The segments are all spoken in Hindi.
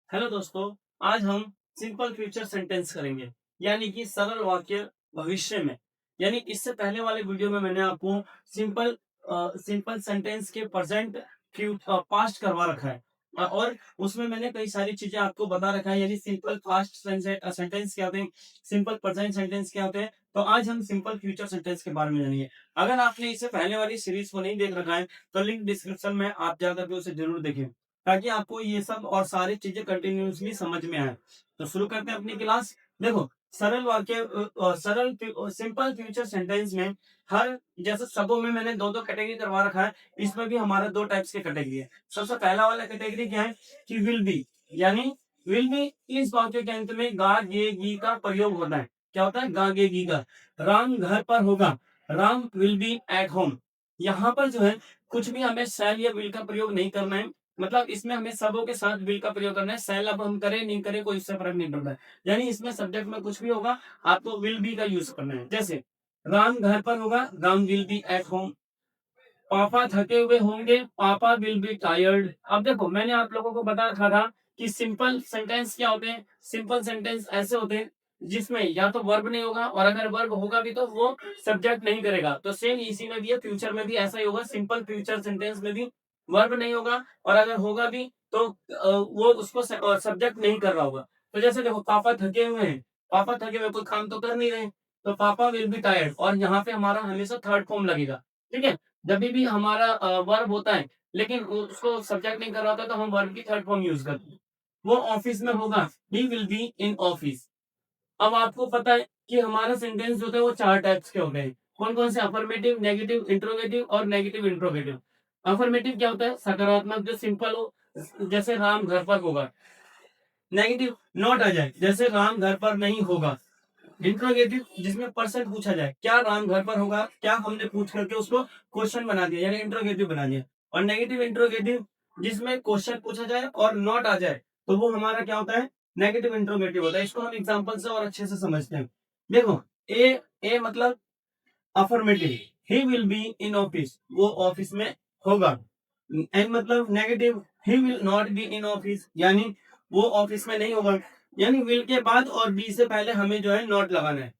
हेलो दोस्तों। आज हम सिंपल फ्यूचर सेंटेंस करेंगे, यानी कि सरल वाक्य भविष्य में। यानी इससे पहले वाले वीडियो में मैंने आपको सिंपल सिंपल सेंटेंस के प्रेजेंट पास्ट करवा रखा है। और उसमें मैंने कई सारी चीजें आपको बता रखा है, यानी सिंपल पास्ट सेंटेंस क्या होते हैं, सिंपल प्रेजेंट सेंटेंस क्या होते हैं। तो आज हम सिंपल फ्यूचर सेंटेंस के बारे में जानेंगे। अगर आपने इससे पहले वाली सीरीज को नहीं देख रखा है तो लिंक डिस्क्रिप्शन में आप जाकर के उसे जरूर देखें, ताकि आपको ये सब और सारी चीजें कंटिन्यूअसली समझ में आए। तो शुरू करते हैं अपनी क्लास। देखो, सरल वाक्य सरल सिंपल फ्यूचर सेंटेंस में हर जैसे शब्दों में मैंने दो दो कैटेगरी करवा रखा है। इसमें भी हमारा दो टाइप्स की कैटेगरी है। सबसे पहला वाला कैटेगरी क्या है कि विल बी, यानी विल बी इस वाक्य के अंत में गा गे गी का प्रयोग होता है। क्या होता है? गा गे गी का। राम घर पर होगा, Ram will be at home. यहाँ पर जो है कुछ भी हमें शैल या विल का प्रयोग नहीं करना है। मतलब इसमें हमें सबों के साथ विल का प्रयोग करना है। सेल अब हम करें नहीं करें कोई इससे फर्क नहीं पड़ता है। यानी इसमें सब्जेक्ट में कुछ भी होगा, आपको विल बी का यूज करना है। जैसे राम घर पर होगा, Ram will be at home. पापा थके हुए होंगे, पापा विल बी टायर्ड। अब देखो, मैंने आप लोगों को बता रखा था कि सिंपल सेंटेंस क्या होते हैं। सिंपल सेंटेंस ऐसे होते हैं जिसमें या तो वर्ब नहीं होगा, और अगर वर्ब होगा भी तो वो सब्जेक्ट नहीं करेगा। तो सेम इसी में भी है, फ्यूचर में भी ऐसा ही होगा। सिंपल फ्यूचर सेंटेंस में भी वर्ब नहीं होगा, और अगर होगा भी तो वो उसको सब्जेक्ट नहीं कर रहा होगा। तो जैसे देखो, पापा थके हुए हैं, पापा थके हुए कोई काम तो कर नहीं रहे, तो पापा विल बी टायर्ड, और यहाँ पे हमारा हमेशा थर्ड फॉर्म लगेगा। ठीक है? जब भी हमारा वर्ब होता है लेकिन उसको सब्जेक्ट नहीं कर रहा होता, तो हम वर्ब की थर्ड फॉर्म यूज करते हैं। वो ऑफिस में होगा, he will be in office. अब आपको पता है कि हमारा सेंटेंस जो होता है वो चार टाइप्स के होते हैं। कौन कौन से? अफर्मेटिव, नेगेटिव, इंट्रोगेटिव और नेगेटिव इंट्रोगेटिव। अफर्मेटिव क्या होता है? सकारात्मक, जो सिंपल हो, जैसे राम घर पर होगा। नेगेटिव, नॉट आ जाए, जैसे राम घर पर नहीं होगा। इंट्रोगेटिव, जिसमें पर्सन पूछा जाए, क्या राम घर पर होगा, क्या हमने पूछ करके उसको क्वेश्चन बना दिया, यानी इंट्रोगेटिव बना दिया। और नेगेटिव इंट्रोगेटिव, जिसमें क्वेश्चन पूछा जाए और नॉट आ जाए, तो वो हमारा क्या होता है? नेगेटिव इंट्रोगेटिव होता है। इसको हम एग्जांपल से और अच्छे से समझते हैं। देखो, ए मतलब affirmative, he will be in office, वो ऑफिस में होगा। एन मतलब negative, he will not be in office, यानी वो ऑफिस में नहीं होगा। यानी विल के बाद और बी से पहले हमें जो है नॉट लगाना है।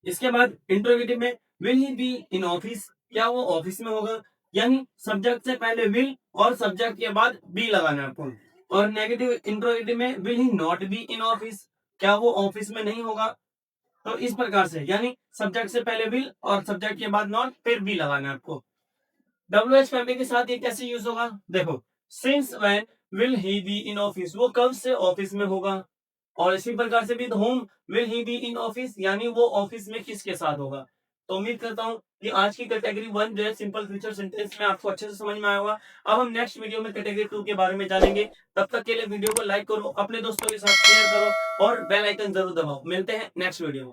इसके बाद इंट्रोगेटिव में will he be in office, क्या वो ऑफिस में होगा, यानी सब्जेक्ट से पहले विल और सब्जेक्ट के बाद बी लगाना है आपको। और नेगेटिव इंट्रोगेटिव में will he not be in office, क्या वो ऑफिस में नहीं होगा। तो इस प्रकार से, यानी सब्जेक्ट से पहले विल और सब्जेक्ट के बाद नॉट, फिर बी लगाना है आपको। डब्ल्यू एच फैमिली के साथ ये कैसे यूज होगा? देखो, since when will he be in office, वो कब से ऑफिस में होगा। और इसी प्रकार से भी home will he be in office, यानी वो ऑफिस में किसके साथ होगा। तो उम्मीद करता हूँ कि आज की कैटेगरी वन जो है सिंपल फ्यूचर सेंटेंस में आपको अच्छे से समझ में आया होगा। अब हम नेक्स्ट वीडियो में कैटेगरी टू के बारे में जानेंगे। तब तक के लिए वीडियो को लाइक करो, अपने दोस्तों के साथ शेयर करो और बेल आइकन जरूर दबाओ। मिलते हैं नेक्स्ट वीडियो में।